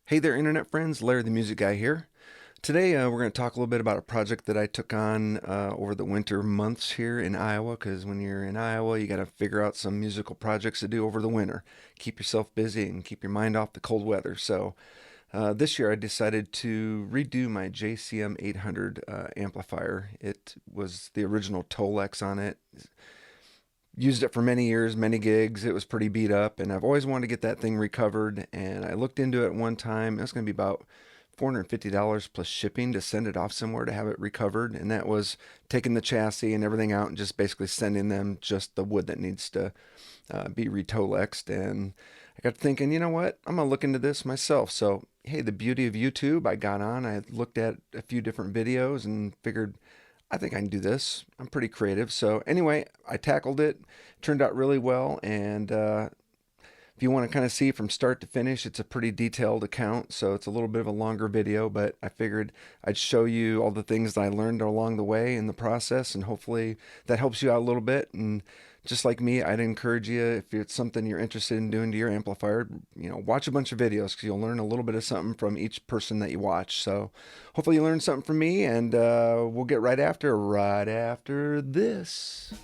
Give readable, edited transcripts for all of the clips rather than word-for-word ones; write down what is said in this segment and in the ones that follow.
Hey there, internet friends. Larry the Music Guy here. Today we're going to talk a little bit about a project that I took on over the winter months here in Iowa, because when you're in Iowa, you got to figure out some musical projects to do over the winter. Keep yourself busy and keep your mind off the cold weather. So this year I decided to redo my JCM800 amplifier. It was the original Tolex on it. Used it for many years, many gigs. It was pretty beat up, and I've always wanted to get that thing recovered. And I looked into it one time. It was going to be about $450 plus shipping to send it off somewhere to have it recovered. And that was taking the chassis and everything out and just basically sending them just the wood that needs to be retolexed. And I got thinking, you know what? I'm going to look into this myself. So, hey, the beauty of YouTube, I got on, I looked at a few different videos and figured, I think I can do this. I'm pretty creative. So anyway, I tackled it. Turned out really well. And if you want to kind of see from start to finish, it's a pretty detailed account. So it's a little bit of a longer video, but I figured I'd show you all the things that I learned along the way in the process. And hopefully that helps you out a little bit. And just like me, I'd encourage you, if it's something you're interested in doing to your amplifier, watch a bunch of videos, because you'll learn a little bit of something from each person that you watch. So hopefully you learned something from me, and we'll get right after this.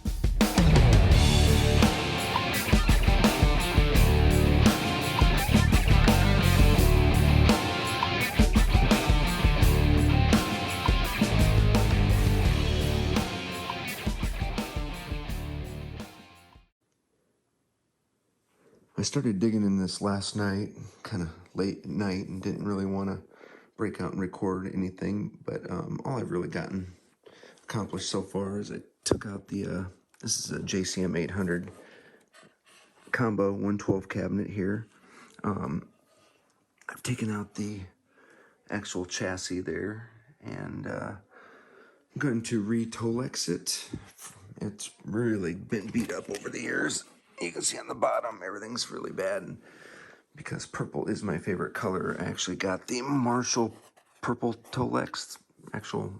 I started digging in this last night, kind of late at night, and didn't really want to break out and record anything, but all I've really gotten accomplished so far is I took out the, this is a JCM800 combo 112 cabinet here. I've taken out the actual chassis there, and I'm going to re-Tolex it. It's really been beat up over the years. You can see on the bottom, everything's really bad. And because purple is my favorite color, I actually got the Marshall Purple Tolex, actual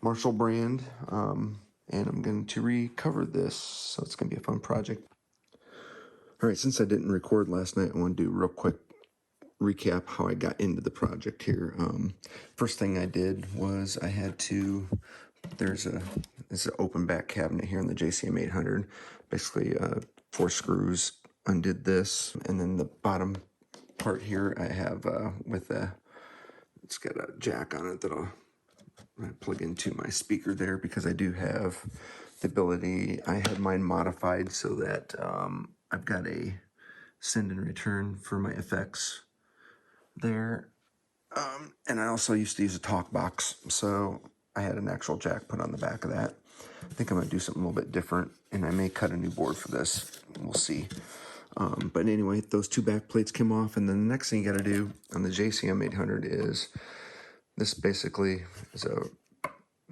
Marshall brand. And I'm going to recover this, so it's going to be a fun project. All right, since I didn't record last night, I want to do a real quick recap how I got into the project here. First thing I did was I had to, this is an open back cabinet here in the JCM800. Basically, 4 screws, undid this, and then the bottom part here I have it's got a jack on it that I'll plug into my speaker there, because I do have the ability, I had mine modified so that I've got a send and return for my effects there. And I also used to use a talk box, so I had an actual jack put on the back of that. I think I'm going to do something a little bit different, and I may cut a new board for this. We'll see. But anyway, those 2 back plates came off, and then the next thing you got to do on the JCM800 is, this basically is a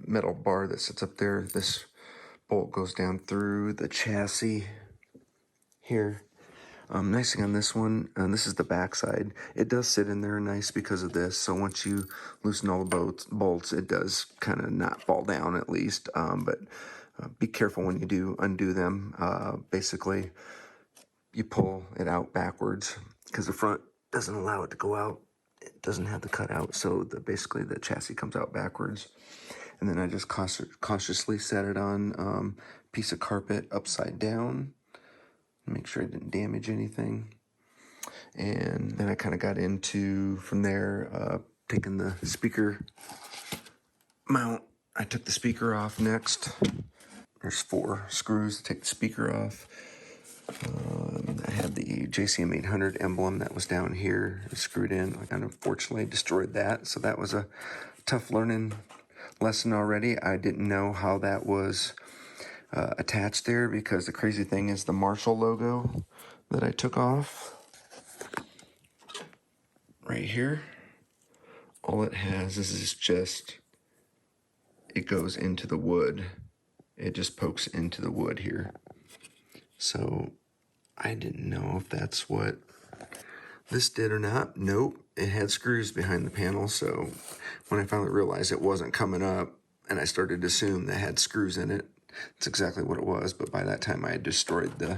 metal bar that sits up there. This bolt goes down through the chassis here. Nice thing on this one, this is the back side. It does sit in there nice because of this. So once you loosen all the bolts, it does kind of not fall down at least. But be careful when you do undo them. Basically, you pull it out backwards, because the front doesn't allow it to go out. It doesn't have the cutout, so basically the chassis comes out backwards. And then I just cautiously set it on a piece of carpet upside down. Make sure I didn't damage anything. And then I kind of got into, from there, taking the speaker mount. I took the speaker off next. There's 4 screws to take the speaker off. I had the JCM800 emblem that was down here screwed in. I unfortunately destroyed that, so that was a tough learning lesson already. I didn't know how that was attached there, because the crazy thing is the Marshall logo that I took off right here, all it has is just, it goes into the wood. It just pokes into the wood here. So I didn't know if that's what this did or not. Nope, it had screws behind the panel. So when I finally realized it wasn't coming up, and I started to assume that it had screws in it, that's exactly what it was. But by that time I had destroyed the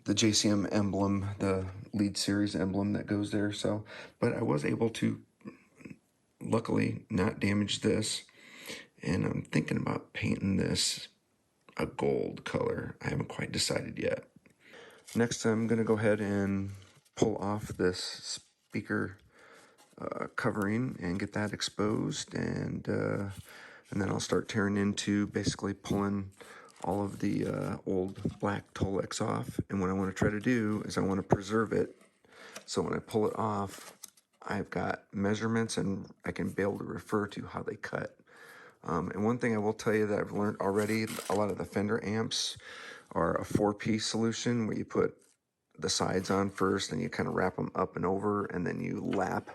the JCM emblem, the lead series emblem that goes there. So, but I was able to luckily not damage this, and I'm thinking about painting this a gold color. I haven't quite decided yet. Next, I'm going to go ahead and pull off this speaker covering and get that exposed, and then I'll start tearing into basically pulling all of the old black Tolex off. And what I want to try to do is I want to preserve it, so when I pull it off, I've got measurements and I can be able to refer to how they cut. And one thing I will tell you that I've learned already, a lot of the Fender amps are a 4-piece solution where you put the sides on first, and you kind of wrap them up and over, and then you lap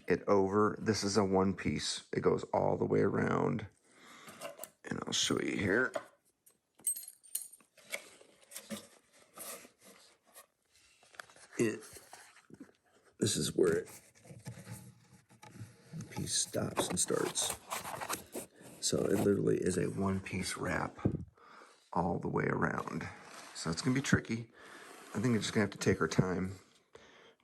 it over. This is a 1-piece. It goes all the way around, and I'll show you here. This is where it piece stops and starts. So it literally is a 1-piece wrap all the way around. So it's gonna be tricky. I think we're just gonna have to take our time,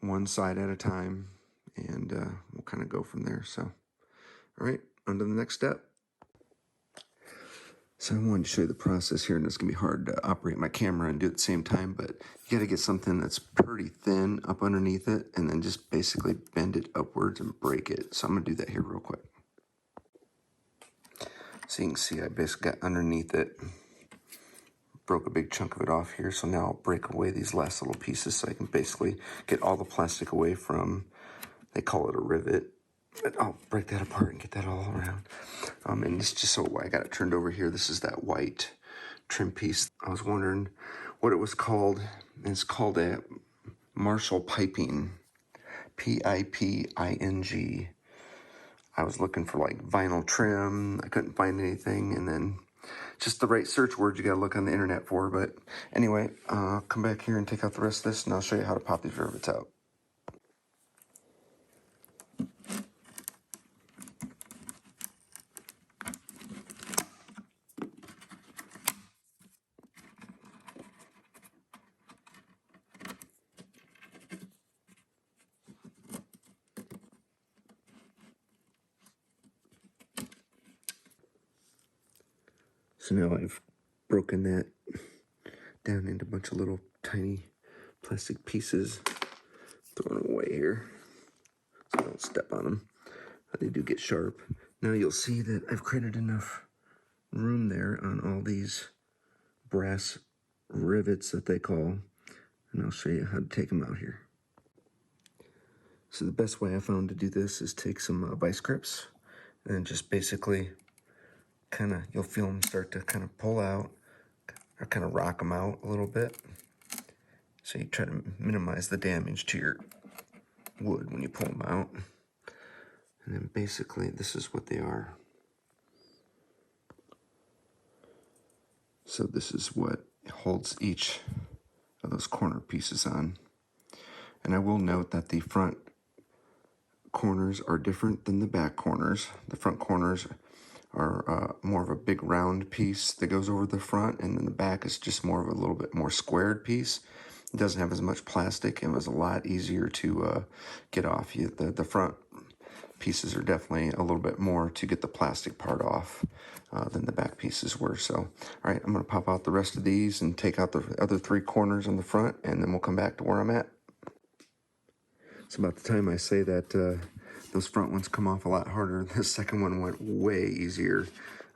one side at a time, and we'll kind of go from there. So, all right, on to the next step. So I wanted to show you the process here, and it's gonna be hard to operate my camera and do it at the same time, but you gotta get something that's pretty thin up underneath it, and then just basically bend it upwards and break it. So I'm gonna do that here real quick. So you can see I basically got underneath it, broke a big chunk of it off here. So now I'll break away these last little pieces so I can basically get all the plastic away from, they call it a rivet, but I'll break that apart and get that all around. And it's just so I got it turned over here. This is that white trim piece. I was wondering what it was called. It's called a Marshall piping, P-I-P-I-N-G. I was looking for like vinyl trim. I couldn't find anything, and then just the right search words you gotta look on the internet for. But anyway, I'll come back here and take out the rest of this, and I'll show you how to pop these rivets out. So now I've broken that down into a bunch of little tiny plastic pieces. Throwing them away here so I don't step on them. They do get sharp. Now you'll see that I've created enough room there on all these brass rivets that they call, and I'll show you how to take them out here. So the best way I found to do this is take some vice grips and just basically kind of, you'll feel them start to kind of pull out or kind of rock them out a little bit. So you try to minimize the damage to your wood when you pull them out. And then basically this is what they are. So this is what holds each of those corner pieces on. And I will note that the front corners are different than the back corners. The front corners are more of a big round piece that goes over the front, and then the back is just more of a little bit more squared piece. It doesn't have as much plastic, and it was a lot easier to get off. The front pieces are definitely a little bit more to get the plastic part off than the back pieces were. So, all right, I'm going to pop out the rest of these and take out the other 3 corners on the front, and then we'll come back to where I'm at. So about the time I say that those front ones come off a lot harder, the second one went way easier.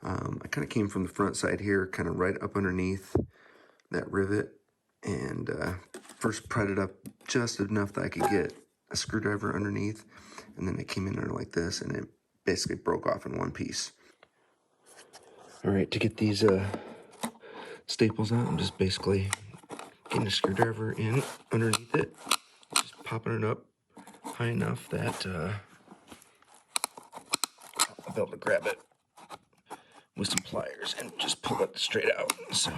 I kind of came from the front side here, kind of right up underneath that rivet, and first pried it up just enough that I could get a screwdriver underneath, and then it came in there like this, and it basically broke off in one piece. All right, to get these staples out, I'm just basically getting a screwdriver in underneath it, just popping it up high enough that I'll be able to grab it with some pliers and just pull it straight out. So,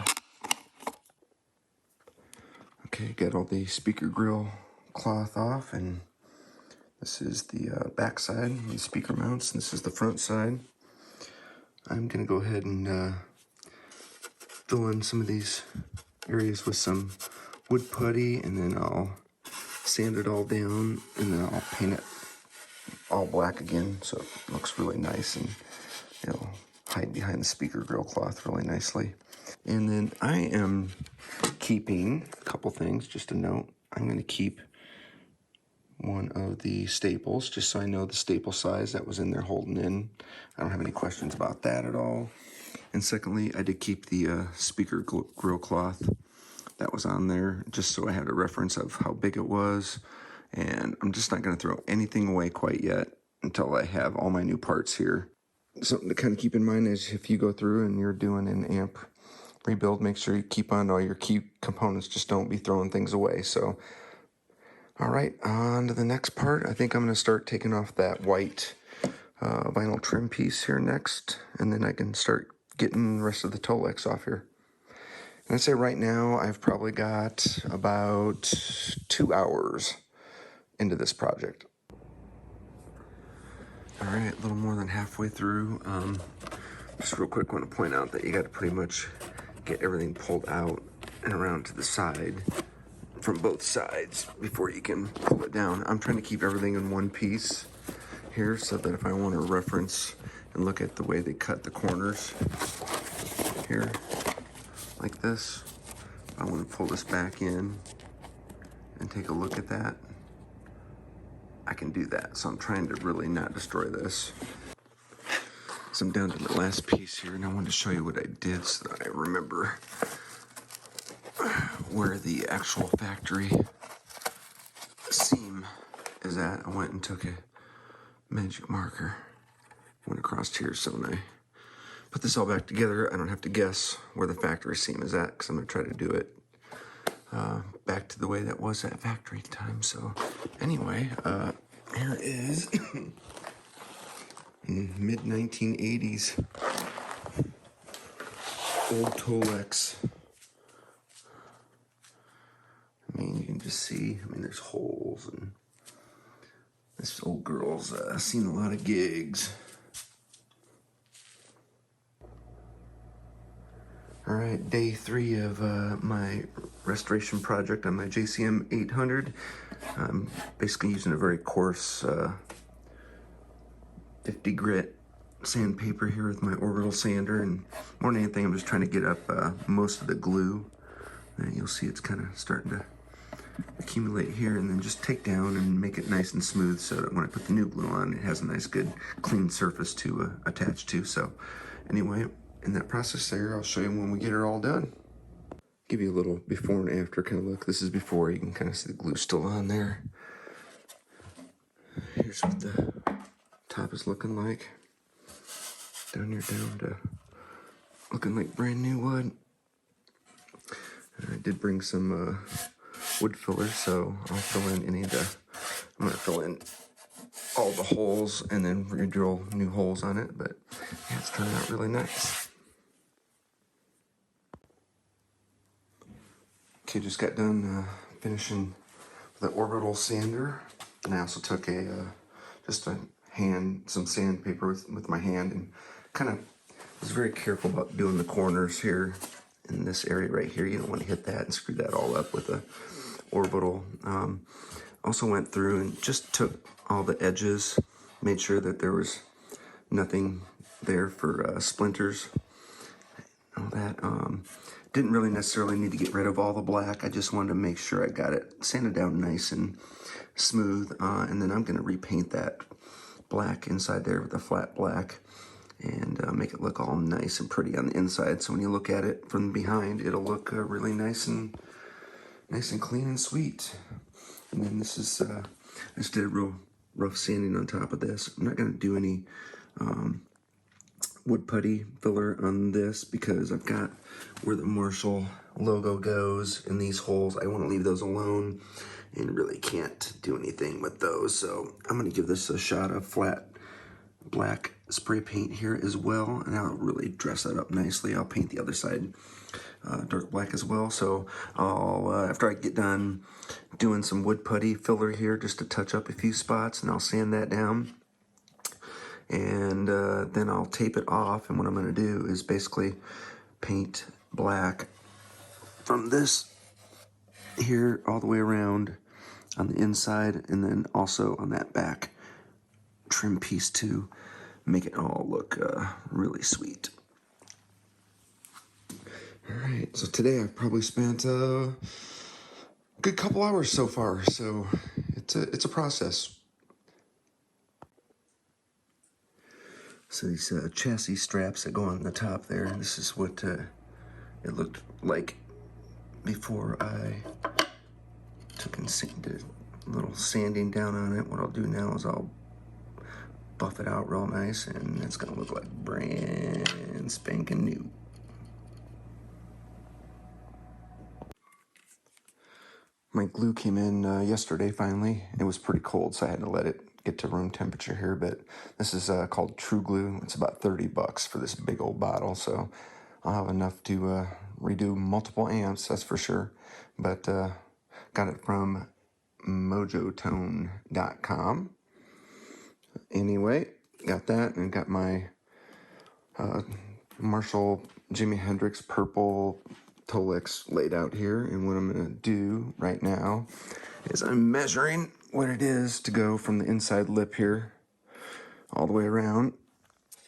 okay, got all the speaker grill cloth off, and this is the back side, the speaker mounts, and this is the front side. I'm gonna go ahead and fill in some of these areas with some wood putty, and then I'll sand it all down, and then I'll paint it all black again so it looks really nice, and it'll hide behind the speaker grill cloth really nicely. And then I am keeping a couple things, just a note. I'm going to keep one of the staples, just so I know the staple size that was in there holding in. I don't have any questions about that at all. And secondly, I did keep the speaker grill cloth that was on there, just so I had a reference of how big it was. And I'm just not going to throw anything away quite yet until I have all my new parts here. Something to kind of keep in mind is if you go through and you're doing an amp rebuild, make sure you keep on all your key components. Just don't be throwing things away. So, all right, on to the next part. I think I'm going to start taking off that white vinyl trim piece here next, and then I can start getting the rest of the Tolex off here. And I'd say right now I've probably got about 2 hours into this project. All right, a little more than halfway through. Just real quick, want to point out that you got to pretty much get everything pulled out and around to the side from both sides before you can pull it down. I'm trying to keep everything in one piece here so that if I want to reference and look at the way they cut the corners here, like this, I want to pull this back in and take a look at that, I can do that. So I'm trying to really not destroy this. So I'm down to the last piece here, and I wanted to show you what I did so that I remember where the actual factory seam is at. I went and took a magic marker, went across here, so when I put this all back together, I don't have to guess where the factory seam is at, because I'm going to try to do it back to the way that was at factory time. So anyway, here is in mid-1980s old Tolex. I mean, you can just see, I mean, there's holes, and this old girl's seen a lot of gigs. All right, day 3 of my restoration project on my JCM800. I'm basically using a very coarse 50 grit sandpaper here with my orbital sander, and more than anything, I'm just trying to get up most of the glue. And you'll see it's kind of starting to accumulate here, and then just take down and make it nice and smooth so that when I put the new glue on, it has a nice, good, clean surface to attach to. So anyway, in that process there, I'll show you when we get her all done. Give you a little before and after kind of look. This is before. You can kind of see the glue still on there. Here's what the top is looking like. Down here down to looking like brand new wood. And I did bring some wood filler, so I'll fill in any of the, I'm going to fill in all the holes and then re-drill new holes on it, but yeah, it's turning out really nice. Okay, just got done finishing the orbital sander, and I also took some sandpaper with my hand, and kind of was very careful about doing the corners here in this area right here. You don't want to hit that and screw that all up with a orbital. Also went through and just took all the edges, made sure that there was nothing there for splinters, all that. Didn't really necessarily need to get rid of all the black. I just wanted to make sure I got it sanded down nice and smooth, and then I'm going to repaint that black inside there with a flat black, and make it look all nice and pretty on the inside. So when you look at it from behind, it'll look really nice and clean and sweet. And then this is I just did a real rough sanding on top of this. I'm not going to do any wood putty filler on this because I've got where the Marshall logo goes in these holes. I want to leave those alone and really can't do anything with those. So I'm going to give this a shot of flat black spray paint here as well, and I'll really dress that up nicely. I'll paint the other side dark black as well. So I'll after I get done doing some wood putty filler here just to touch up a few spots, and I'll sand that down, and then I'll tape it off. And what I'm going to do is basically paint black from this here all the way around on the inside, and then also on that back trim piece to make it all look really sweet. Alright, so today I've probably spent a good couple hours so far, so it's a process. So these chassis straps that go on the top there, this is what it looked like before I took and did a little sanding down on it. What I'll do now is I'll buff it out real nice, and it's gonna look like brand spanking new. My glue came in yesterday finally. It was pretty cold, so I had to let it get to room temperature here, but this is called TruGlu. It's about $30 for this big old bottle, so I'll have enough to redo multiple amps, that's for sure. But got it from mojotone.com. Anyway, got that, and got my Marshall Jimi Hendrix Purple Tolex laid out here, and what I'm going to do right now is I'm measuring what it is to go from the inside lip here all the way around,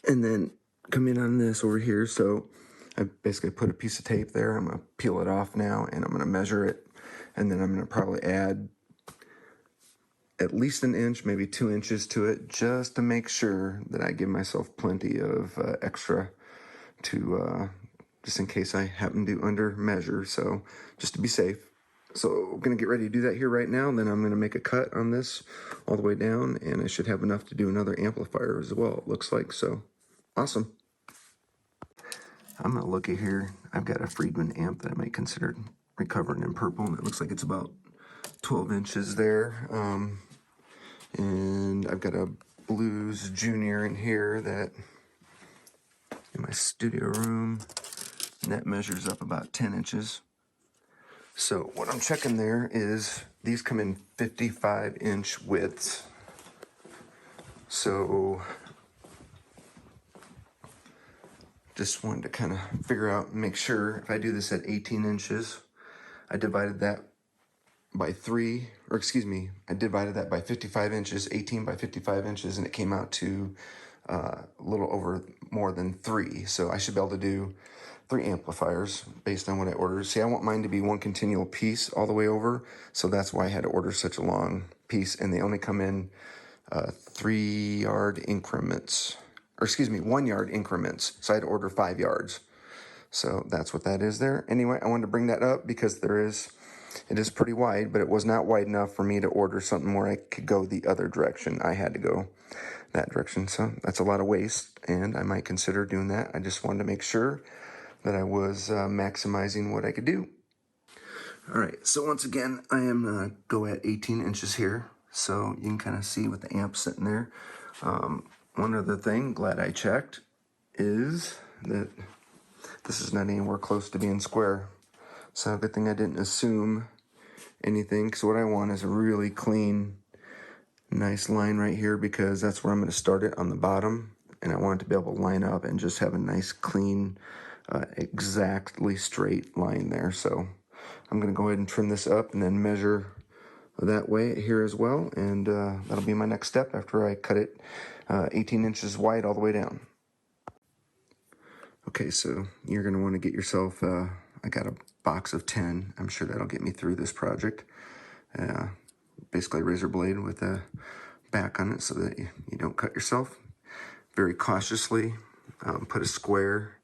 and then come in on this over here. So I basically put a piece of tape there. I'm going to peel it off now, and I'm going to measure it, and then I'm going to probably add at least an inch, maybe 2 inches to it, just to make sure that I give myself plenty of extra to just in case I happen to under measure, so just to be safe. So I'm gonna get ready to do that here right now, and then I'm gonna make a cut on this all the way down, and I should have enough to do another amplifier as well, it looks like. So awesome. I'm gonna look at here. I've got a Friedman amp that I might consider recovering in purple, and it looks like it's about 12 inches there. And I've got a Blues Junior in here that in my studio room, and that measures up about 10 inches. So what I'm checking there is these come in 55-inch widths. So just wanted to kind of figure out and make sure if I do this at 18 inches, I divided that by 3, or excuse me, I divided that by 55 inches, 18 by 55 inches, and it came out to a little over more than 3. So I should be able to do 3 amplifiers based on what I ordered. See, I want mine to be one continual piece all the way over, so that's why I had to order such a long piece, and they only come in 3-yard increments, or excuse me, 1-yard increments. So I had to order 5 yards. So that's what that is there. Anyway, I wanted to bring that up because it is pretty wide, but it was not wide enough for me to order something where I could go the other direction. I had to go that direction, so that's a lot of waste, and I might consider doing that. I just wanted to make sure that I was maximizing what I could do. All right, so once again, I am go at 18 inches here, so you can kind of see with the amp sitting there. One other thing, glad I checked, is that this is not anywhere close to being square. So good thing I didn't assume anything, because what I want is a really clean, nice line right here, because that's where I'm going to start it on the bottom, and I want it to be able to line up and just have a nice, clean, exactly straight line there. So I'm going to go ahead and trim this up and then measure that way here as well, and that'll be my next step after I cut it 18 inches wide all the way down. Okay, so you're going to want to get yourself, I got a box of 10. I'm sure that'll get me through this project. Basically a razor blade with a back on it so that you don't cut yourself. Very cautiously put a square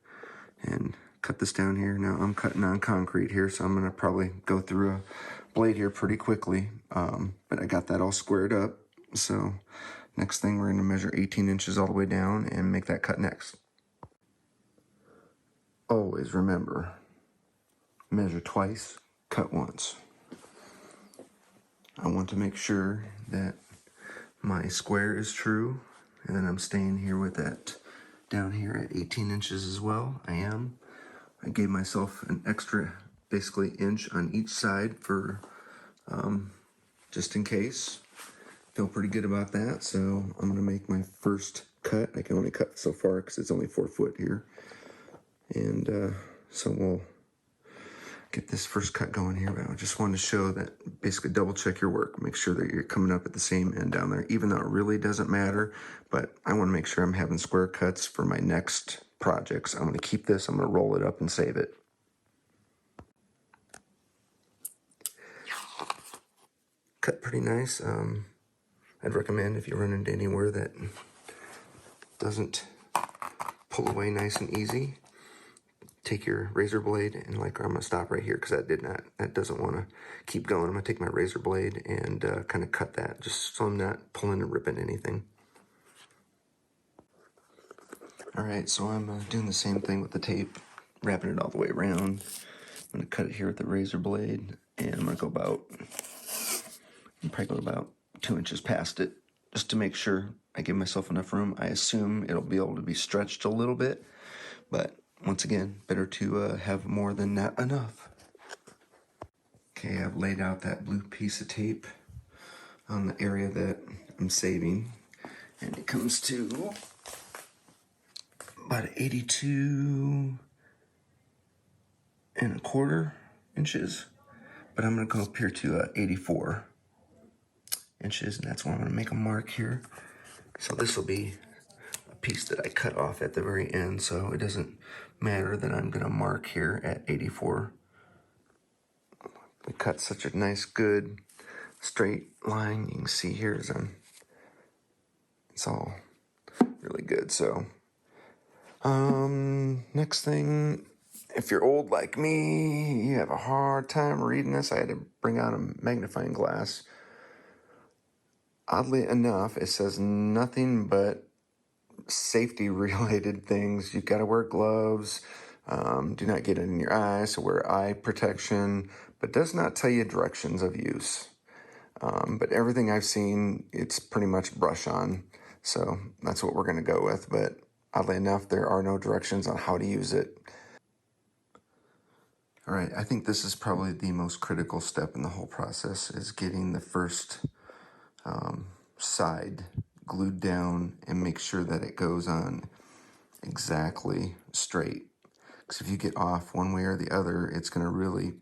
and cut this down here. Now I'm cutting on concrete here, so I'm going to probably go through a blade here pretty quickly. But I got that all squared up. So next thing, we're going to measure 18 inches all the way down and make that cut next. Always remember, measure twice, cut once. I want to make sure that my square is true, and then I'm staying here with that down here at 18 inches as well. I am. I gave myself an extra, basically, inch on each side for just in case. Feel pretty good about that, so I'm going to make my first cut. I can only cut so far because it's only 4 foot here. And so we'll get this first cut going here, but I just wanted to show that basically double check your work. Make sure that you're coming up at the same end down there, even though it really doesn't matter, but I want to make sure I'm having square cuts for my next projects. I'm going to keep this, I'm going to roll it up and save it. Cut pretty nice. I'd recommend if you run into anywhere that doesn't pull away nice and easy, take your razor blade and I'm gonna stop right here because that doesn't want to keep going. I'm gonna take my razor blade and kind of cut that just so I'm not pulling and ripping anything. All right, so I'm doing the same thing with the tape, wrapping it all the way around. I'm gonna cut it here with the razor blade, and I'm gonna probably go about 2 inches past it just to make sure I give myself enough room. I assume it'll be able to be stretched a little bit, but once again, better to have more than not enough. Okay, I've laid out that blue piece of tape on the area that I'm saving, and it comes to about 82.25 inches, but I'm gonna go up here to 84 inches, and that's why I'm gonna make a mark here. So this will be a piece that I cut off at the very end, so it doesn't matter that I'm gonna mark here at 84. We cut such a nice, good, straight line. You can see here as it's all really good. So, next thing, if you're old like me, you have a hard time reading this. I had to bring out a magnifying glass. Oddly enough, it says nothing but safety-related things. You've got to wear gloves. Do not get it in your eyes, so wear eye protection, but does not tell you directions of use. But everything I've seen, it's pretty much brush on, so that's what we're going to go with. But oddly enough, there are no directions on how to use it. All right, I think this is probably the most critical step in the whole process, is getting the first side glued down and make sure that it goes on exactly straight. Because if you get off one way or the other, it's going to really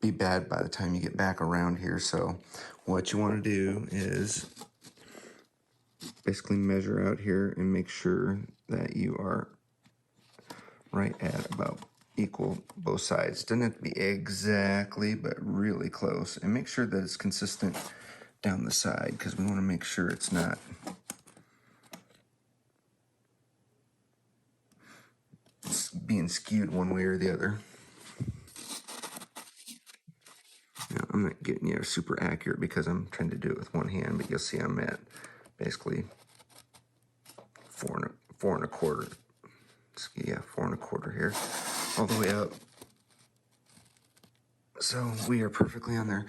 be bad by the time you get back around here. So what you want to do is basically measure out here and make sure that you are right at about equal both sides. Doesn't have to be exactly, but really close. And make sure that it's consistent down the side, because we want to make sure it's not being skewed one way or the other. Now, I'm not getting you super accurate because I'm trying to do it with one hand, but you'll see I'm at basically 4.25. Yeah, 4.25 here, all the way up. So we are perfectly on there.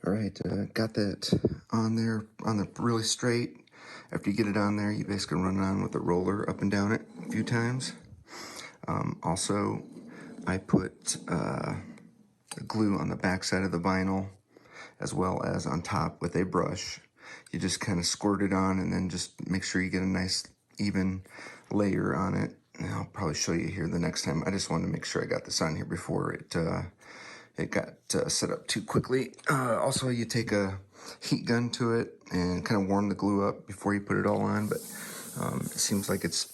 All right, got that on there, on the really straight. After you get it on there, you basically run it on with a roller up and down it a few times. Also, I put glue on the back side of the vinyl as well as on top with a brush. You just kind of squirt it on and then just make sure you get a nice even layer on it. And I'll probably show you here the next time. I just wanted to make sure I got this on here before it got set up too quickly. Also, you take a heat gun to it and kind of warm the glue up before you put it all on, but it seems like it's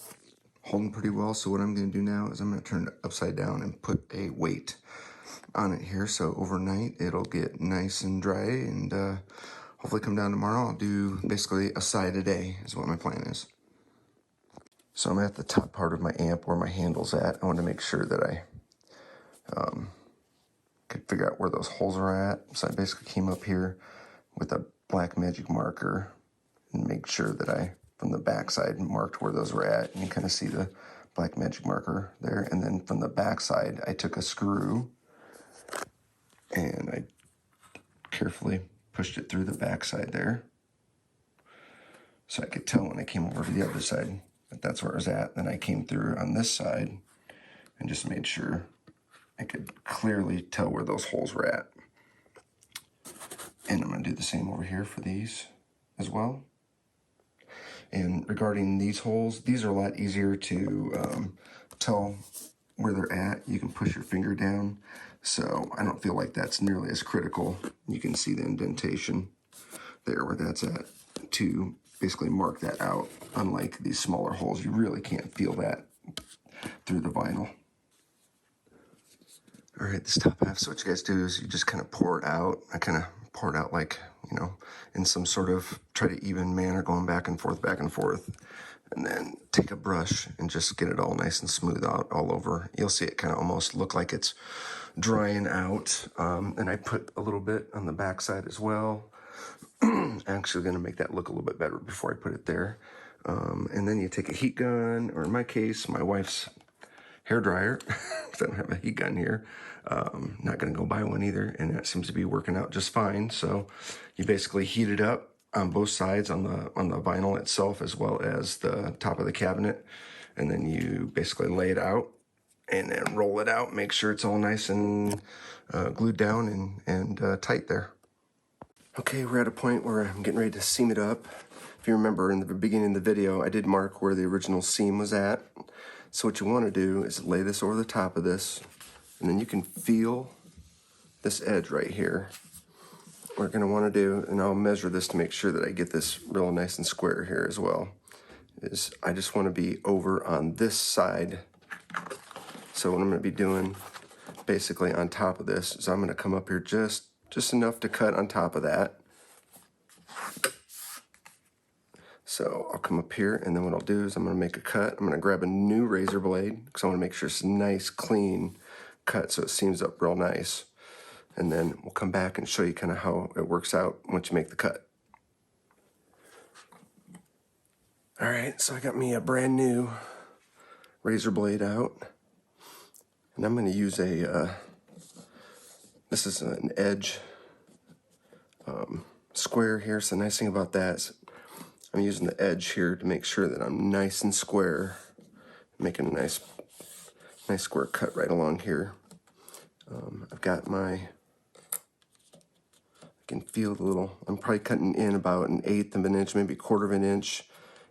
holding pretty well. So what I'm going to do now is I'm going to turn it upside down and put a weight on it here. So overnight it'll get nice and dry, and hopefully come down tomorrow. I'll do basically a side a day is what my plan is. So I'm at the top part of my amp where my handle's at. I want to make sure that I could figure out where those holes are at. So I basically came up here with a black magic marker and make sure that I, from the back side, marked where those were at. And you kind of see the black magic marker there. And then from the back side, I took a screw and I carefully pushed it through the back side there, so I could tell when I came over to the other side that that's where it was at. Then I came through on this side and just made sure I could clearly tell where those holes were at. And I'm going to do the same over here for these as well. And regarding these holes, these are a lot easier to tell where they're at, you can push your finger down. So I don't feel like that's nearly as critical. You can see the indentation there where that's at to basically mark that out. Unlike these smaller holes, you really can't feel that through the vinyl. All right, this top half, so what you guys do is you just kind of pour it out. I kind of pour it out like, you know, in some sort of try to even manner, going back and forth, and then take a brush and just get it all nice and smooth out all over. You'll see it kind of almost look like it's drying out. And I put a little bit on the back side as well. Actually gonna make that look a little bit better before I put it there. And then you take a heat gun, or in my case, my wife's hair dryer, because I don't have a heat gun here. Not gonna go buy one either, and that seems to be working out just fine. So you basically heat it up on both sides, on the vinyl itself as well as the top of the cabinet, and then you basically lay it out and then roll it out. Make sure it's all nice and glued down and tight there. Okay, we're at a point where I'm getting ready to seam it up. If you remember in the beginning of the video, I did mark where the original seam was at. So what you want to do is lay this over the top of this, and then you can feel this edge right here. What we're going to want to do, and I'll measure this to make sure that I get this real nice and square here as well, is I just want to be over on this side. So what I'm going to be doing basically on top of this is I'm going to come up here just enough to cut on top of that. So I'll come up here, and then what I'll do is I'm going to make a cut. I'm going to grab a new razor blade because I want to make sure it's a nice, clean cut so it seams up real nice. And then we'll come back and show you kind of how it works out once you make the cut. All right, so I got me a brand new razor blade out. And I'm going to use this is an edge square here. So the nice thing about that is I'm using the edge here to make sure that I'm nice and square, making a nice square cut right along here. I've got I can feel the little, I'm probably cutting in about 1/8 of an inch, maybe 1/4 of an inch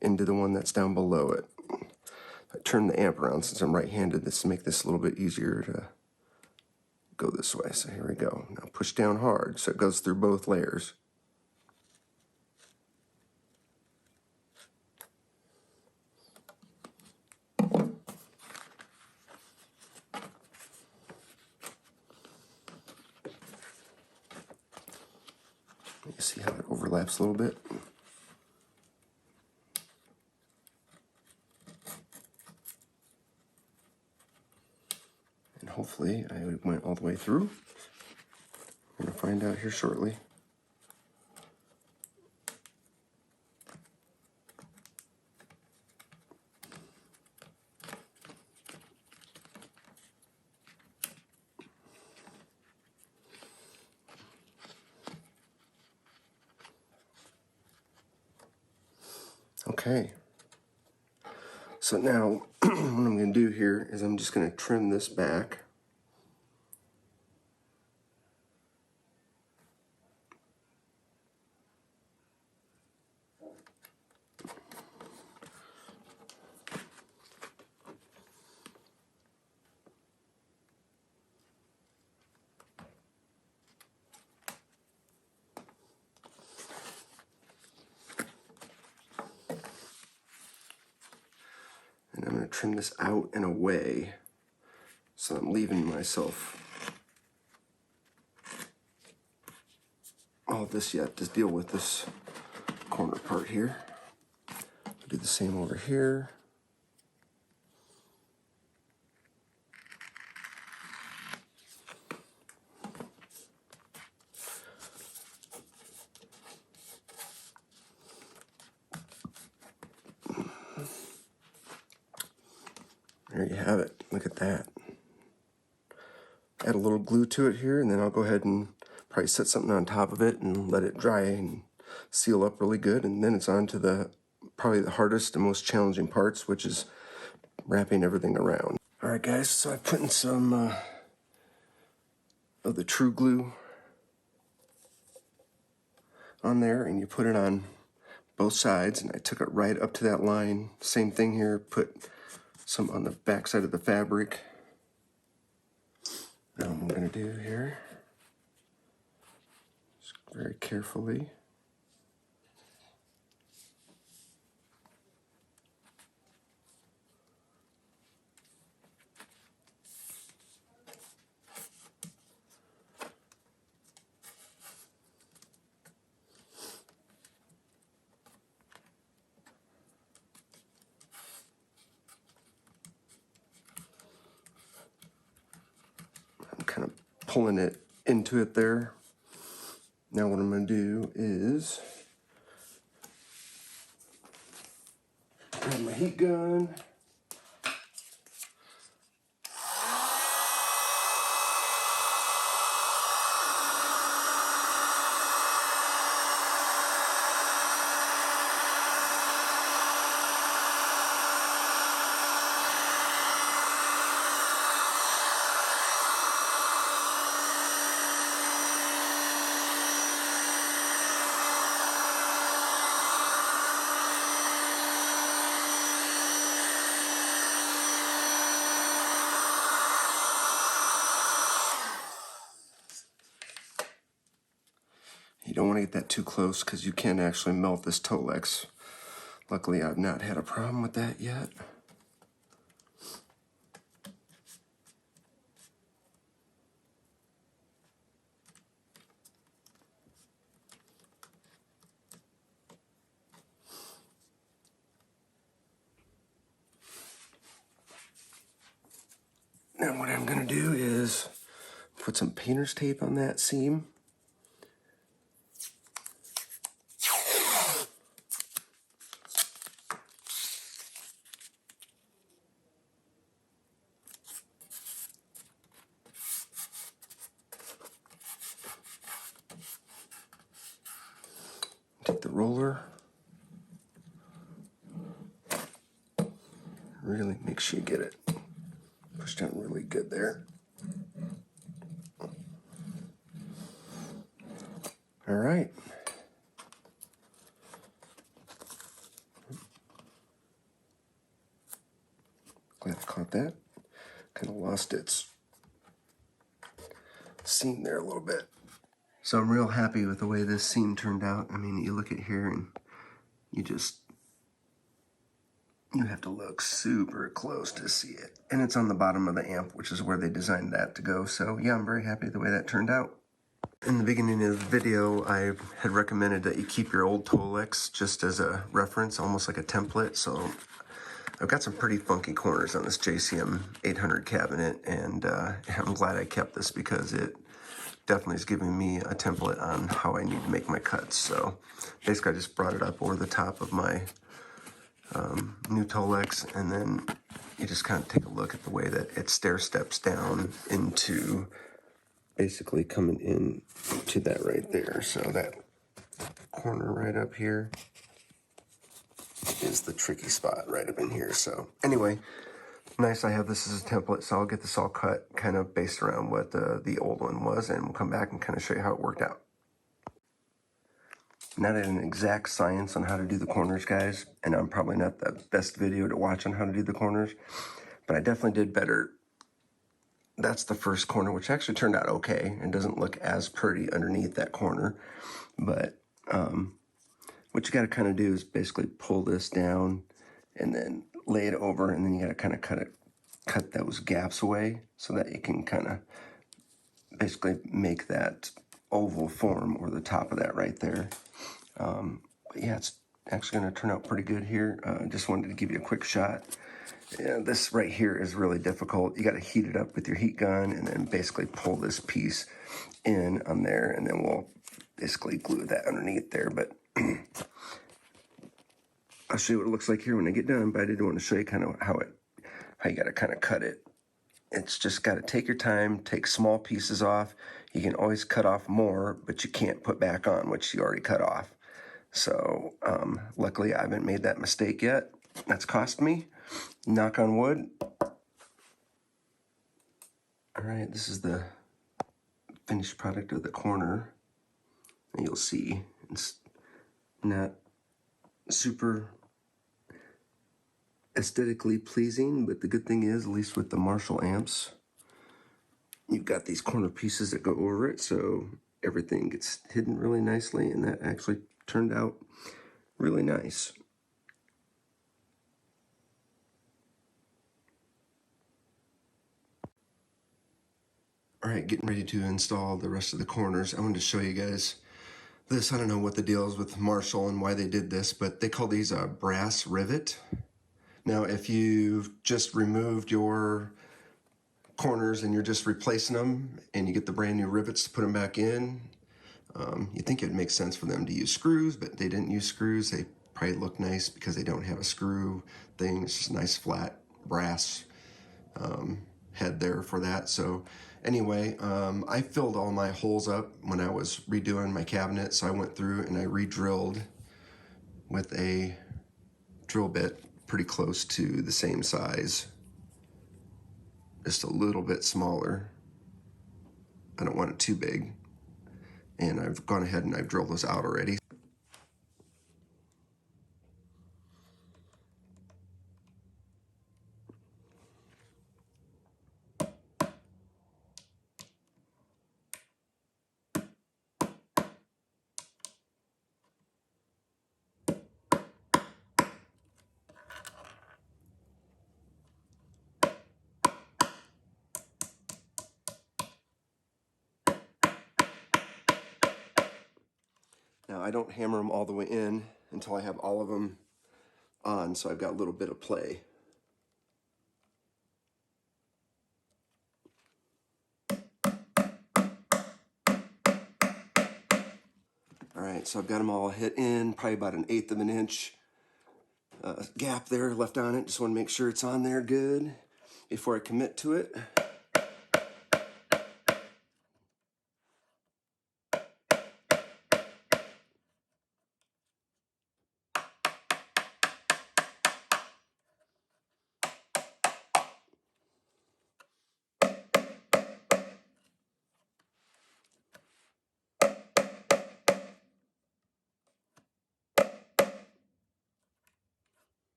into the one that's down below it. I turn the amp around since I'm right-handed, this to make this a little bit easier to go this way. So here we go. Now push down hard so it goes through both layers. You see how it overlaps a little bit? And hopefully I went all the way through. We're going to find out here shortly. Okay, so now what I'm going to do here is I'm just going to trim this back. And I'm going to trim this out and away, so I'm leaving myself all of this yet to deal with this corner part here. I'll do the same over here. There you have it. Look at that. Add a little glue to it here, and then I'll go ahead and probably set something on top of it and let it dry and seal up really good. And then it's on to probably the hardest and most challenging parts, which is wrapping everything around. All right, guys, so I put in some of the TruGlu on there, and you put it on both sides, and I took it right up to that line. Same thing here, put some on the back side of the fabric, Now what I'm going to do here, just very carefully, I'm kind of pulling it into it there. Now what I'm going to do is grab my heat gun. You don't want to get that too close because you can actually melt this Tolex. Luckily, I've not had a problem with that yet. Now what I'm going to do is put some painter's tape on that seam. Take the roller. Really make sure you get it pushed down really good there. All right. Glad I caught that. Kind of lost its seam there a little bit. So I'm real happy with the way this seam turned out. I mean, you look at here and you have to look super close to see it. And it's on the bottom of the amp, which is where they designed that to go. So yeah, I'm very happy with the way that turned out. In the beginning of the video, I had recommended that you keep your old Tolex just as a reference, almost like a template. So I've got some pretty funky corners on this JCM800 cabinet, and I'm glad I kept this because it definitely is giving me a template on how I need to make my cuts. So basically I just brought it up over the top of my new Tolex, and then you just kind of take a look at the way that it stair steps down into basically coming in to that right there. So that corner right up here is the tricky spot right up in here. So anyway, nice I have this as a template, so I'll get this all cut kind of based around what the old one was, and we'll come back and kind of show you how it worked out. Not an exact science on how to do the corners, guys, and I'm probably not the best video to watch on how to do the corners, but I definitely did better. That's the first corner, which actually turned out okay. It doesn't look as pretty underneath that corner, but what you got to kind of do is basically pull this down and then lay it over, and then you got to kind of cut those gaps away so that you can kind of basically make that oval form, or the top of that right there. But yeah, it's actually going to turn out pretty good here. Just wanted to give you a quick shot. Yeah, this right here is really difficult. You got to heat it up with your heat gun and then basically pull this piece in on there, and then we'll basically glue that underneath there. But I'll show you what it looks like here when I get done, but I did want to show you kind of how you got to kind of cut it. It's just got to take your time, take small pieces off. You can always cut off more, but you can't put back on what you already cut off. So luckily I haven't made that mistake yet. That's cost me. Knock on wood. All right, this is the finished product of the corner. And you'll see it's not super aesthetically pleasing, but the good thing is, at least with the Marshall amps, you've got these corner pieces that go over it, so everything gets hidden really nicely, and that actually turned out really nice. Alright, getting ready to install the rest of the corners. I wanted to show you guys this. I don't know what the deal is with Marshall and why they did this, but they call these a brass rivet. Now, if you've just removed your corners and you're just replacing them and you get the brand new rivets to put them back in, you think it would make sense for them to use screws, but they didn't use screws. They probably look nice because they don't have a screw thing. It's just a nice flat brass head there for that. So anyway, I filled all my holes up when I was redoing my cabinet, so I went through and I re-drilled with a drill bit pretty close to the same size, just a little bit smaller. I don't want it too big, and I've gone ahead and I've drilled this out already. Now I don't hammer them all the way in until I have all of them on, so I've got a little bit of play. Alright, so I've got them all hit in, probably about 1/8 of an inch gap there left on it. Just want to make sure it's on there good before I commit to it.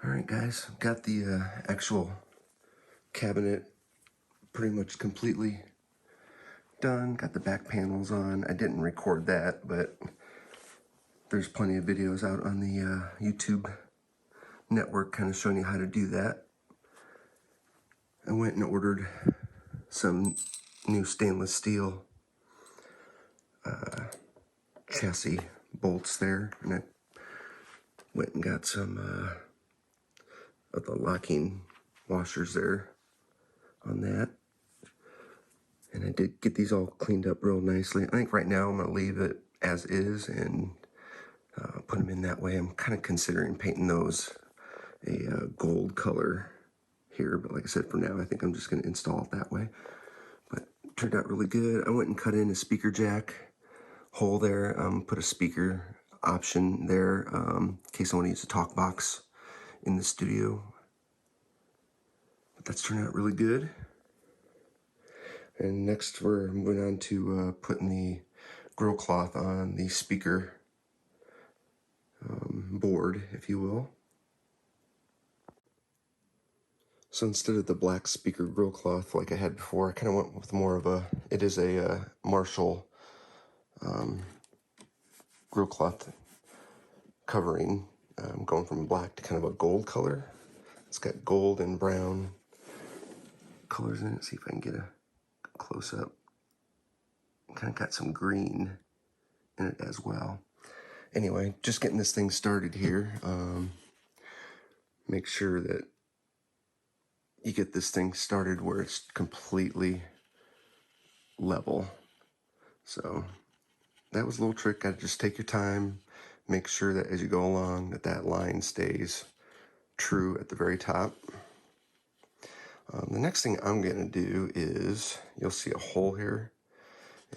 Alright guys, got the actual cabinet pretty much completely done. Got the back panels on. I didn't record that, but there's plenty of videos out on the YouTube network kind of showing you how to do that. I went and ordered some new stainless steel chassis bolts there, and I went and got some of the locking washers there on that. And I did get these all cleaned up real nicely. I think right now I'm going to leave it as is and put them in that way. I'm kind of considering painting those a gold color here, but like I said, for now I think I'm just going to install it that way. But it turned out really good. I went and cut in a speaker jack hole there, put a speaker option there in case I want to use a talk box in the studio. But that's turned out really good. And next we're moving on to putting the grill cloth on the speaker board, if you will. So instead of the black speaker grill cloth like I had before, I kind of went with more of a, it is a Marshall grill cloth covering. I'm going from black to kind of a gold color. It's got gold and brown colors in it. See if I can get a close up. Kind of got some green in it as well. Anyway, just getting this thing started here. Make sure that you get this thing started where it's completely level. So that was a little trick. Gotta just take your time, make sure that as you go along that line stays true at the very top. The next thing I'm gonna do is, you'll see a hole here,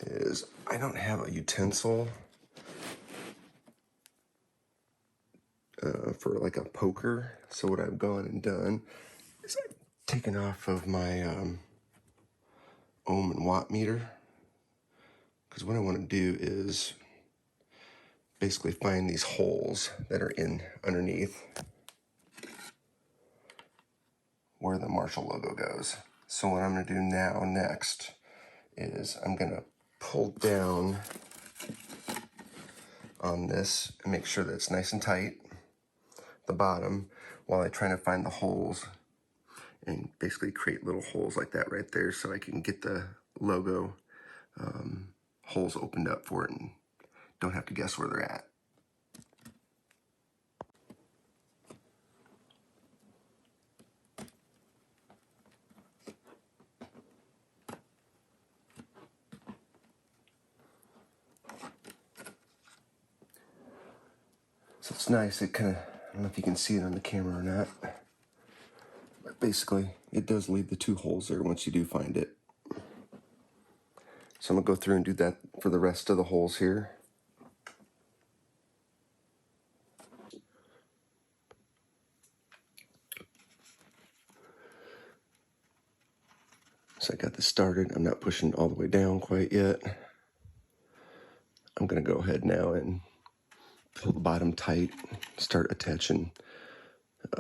is I don't have a utensil for like a poker. So what I've gone and done is I've taken off of my ohm and watt meter, because what I want to do is basically find these holes that are in underneath where the Marshall logo goes. So what I'm going to do next is I'm going to pull down on this and make sure that it's nice and tight, the bottom, while I try to find the holes and basically create little holes like that right there so I can get the logo holes opened up for it and don't have to guess where they're at. So it's nice, it kind of, I don't know if you can see it on the camera or not, but basically it does leave the two holes there once you do find it. So I'm going to go through and do that for the rest of the holes here. So I got this started. I'm not pushing all the way down quite yet. I'm going to go ahead now and pull the bottom tight, start attaching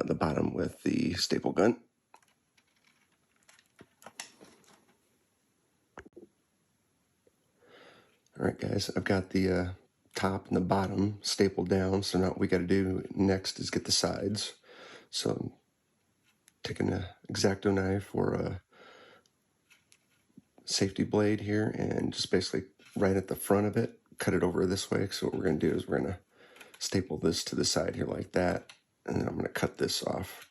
the bottom with the staple gun. All right, guys, I've got the top and the bottom stapled down. So now what we got to do next is get the sides. So I'm taking an X-Acto knife or a safety blade here and just basically right at the front of it, cut it over this way. So what we're going to do is we're going to staple this to the side here like that, and then I'm going to cut this off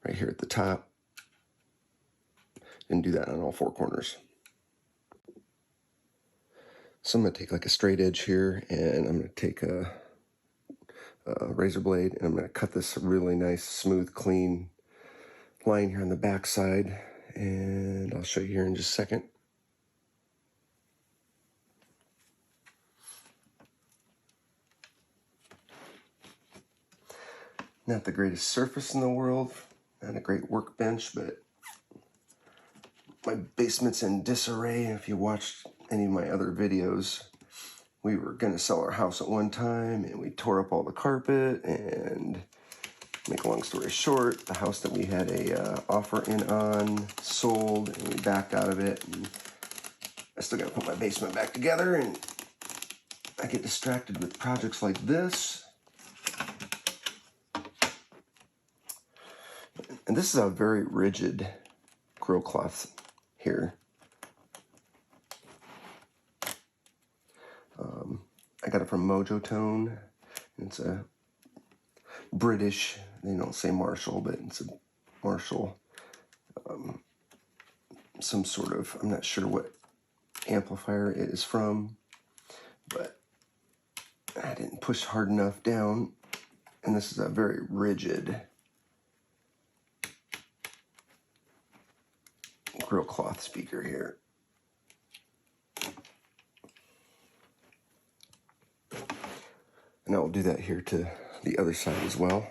right here at the top and do that on all four corners. So I'm going to take like a straight edge here, and I'm going to take a razor blade, and I'm going to cut this really nice, smooth, clean line here on the back side, and I'll show you here in just a second. Not the greatest surface in the world, not a great workbench, but my basement's in disarray. If you watched any of my other videos, we were going to sell our house at one time, and we tore up all the carpet, and make a long story short, the house that we had a offer in on sold, and we backed out of it, and I still got to put my basement back together, and I get distracted with projects like this. And this is a very rigid grill cloth here. I got it from Mojo Tone. It's a British, they don't say Marshall, but it's a Marshall, some sort of, I'm not sure what amplifier it is from, but I didn't push hard enough down, and this is a very rigid grill cloth speaker here. And I will do that here to the other side as well.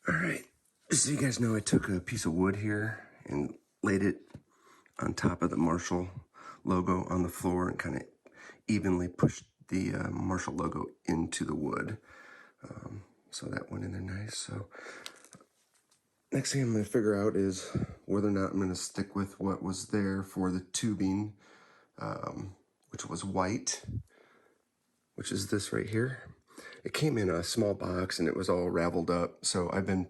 All right, so you guys know I took a piece of wood here and laid it on top of the Marshall logo on the floor and kind of evenly pushed the Marshall logo into the wood. So that went in there nice. So next thing I'm going to figure out is whether or not I'm going to stick with what was there for the tubing, which was white, which is this right here. It came in a small box and it was all raveled up. So I've been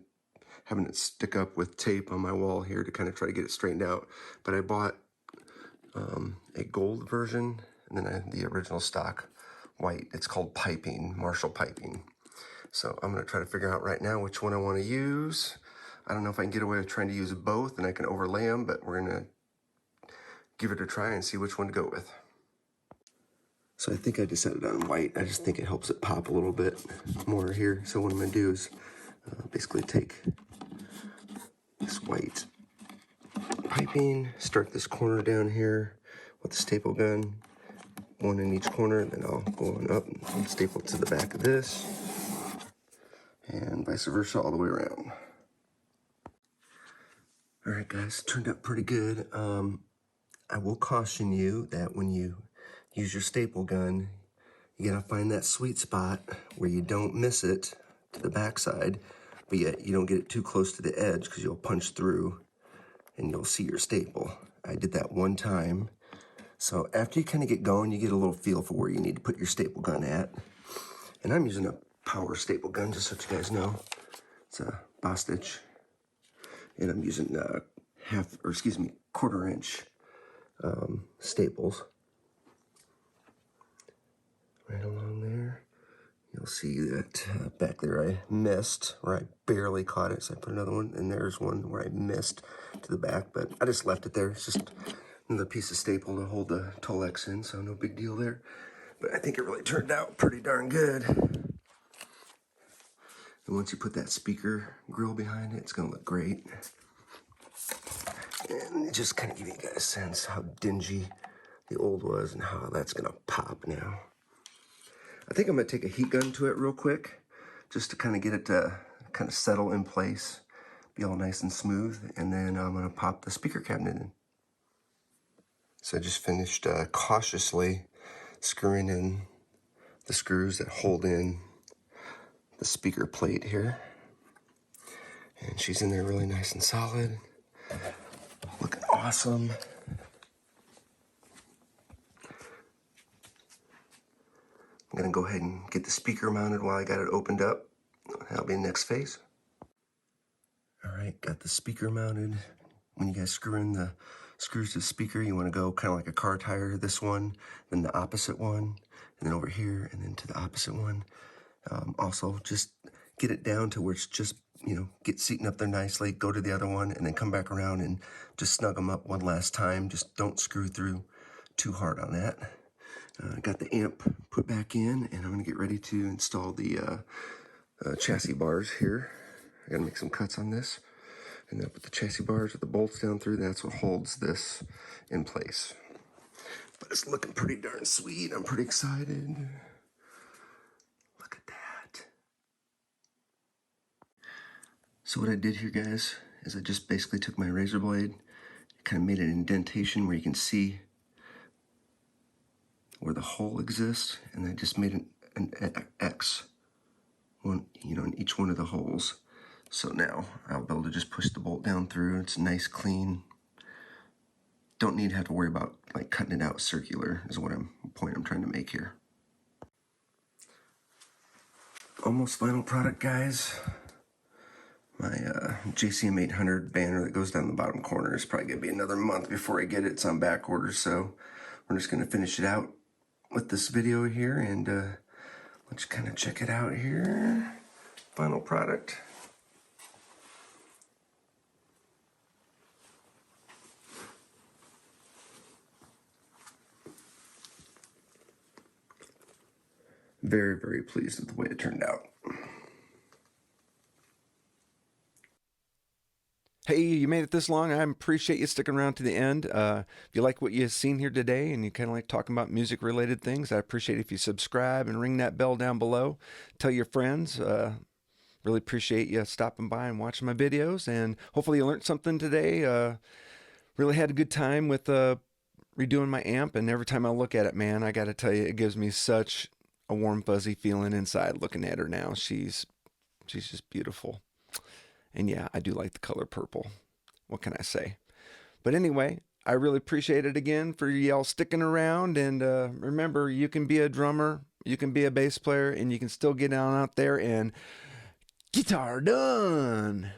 having it stick up with tape on my wall here to kind of try to get it straightened out. But I bought a gold version, and then I had the original stock white. It's called piping, Marshall piping. So I'm going to try to figure out right now which one I want to use. I don't know if I can get away with trying to use both and I can overlay them, but we're going to give it a try and see which one to go with. So I think I decided on white. I just think it helps it pop a little bit more here. So what I'm going to do is basically take this white piping, start this corner down here with the staple gun, one in each corner, and then I'll go on up and staple it to the back of this, and vice versa all the way around. All right, guys, turned out pretty good. I will caution you that when you use your staple gun, you gotta find that sweet spot where you don't miss it to the backside. but yet you don't get it too close to the edge because you'll punch through and you'll see your staple. I did that one time. So after you kind of get going, you get a little feel for where you need to put your staple gun at. And I'm using a power staple gun, just so you guys know. It's a Bostitch. And I'm using quarter-inch staples. Right along there. You'll see that back there I missed, where I barely caught it, so I put another one, and there's one where I missed to the back, but I just left it there. It's just another piece of staple to hold the Tolex in, so no big deal there. But I think it really turned out pretty darn good. And once you put that speaker grill behind it, it's gonna look great. And just kind of give you guys a sense how dingy the old was and how that's gonna pop now. I think I'm gonna take a heat gun to it real quick, just to kind of get it to kind of settle in place, be all nice and smooth, and then I'm gonna pop the speaker cabinet in. So I just finished cautiously screwing in the screws that hold in the speaker plate here. And she's in there really nice and solid, looking awesome. I'm gonna go ahead and get the speaker mounted while I got it opened up. That'll be the next phase. All right, got the speaker mounted. When you guys screw in the screws to the speaker, you wanna go kind of like a car tire, this one, then the opposite one, and then over here, and then to the opposite one. Also, just get it down to where it's just, get seating up there nicely, go to the other one, and then come back around and just snug them up one last time. Just don't screw through too hard on that. I got the amp put back in, and I'm gonna get ready to install the chassis bars here. I gotta make some cuts on this, and then put the chassis bars with the bolts down through. That's what holds this in place. But it's looking pretty darn sweet. I'm pretty excited. Look at that. So what I did here, guys, is I just basically took my razor blade, kind of made an indentation where you can see where the hole exists, and I just made an X, in each one of the holes. So now I'll be able to just push the bolt down through. It's nice, clean. Don't need to have to worry about like cutting it out circular is point I'm trying to make here. Almost final product, guys. My JCM800 banner that goes down the bottom corner is probably gonna be another month before I get it. It's on back order, so we're just gonna finish it out with this video here, and let's kind of check it out here. Final product. Very, very pleased with the way it turned out. Hey, you made it this long. I appreciate you sticking around to the end. If you like what you've seen here today and you kind of like talking about music-related things, I appreciate if you subscribe and ring that bell down below. Tell your friends. Really appreciate you stopping by and watching my videos, and hopefully you learned something today. Really had a good time with redoing my amp, and every time I look at it, man, I got to tell you, it gives me such a warm, fuzzy feeling inside looking at her now. She's just beautiful. And yeah, I do like the color purple. What can I say? But anyway, I really appreciate it again for y'all sticking around. And remember, you can be a drummer, you can be a bass player, and you can still get out there and guitar done.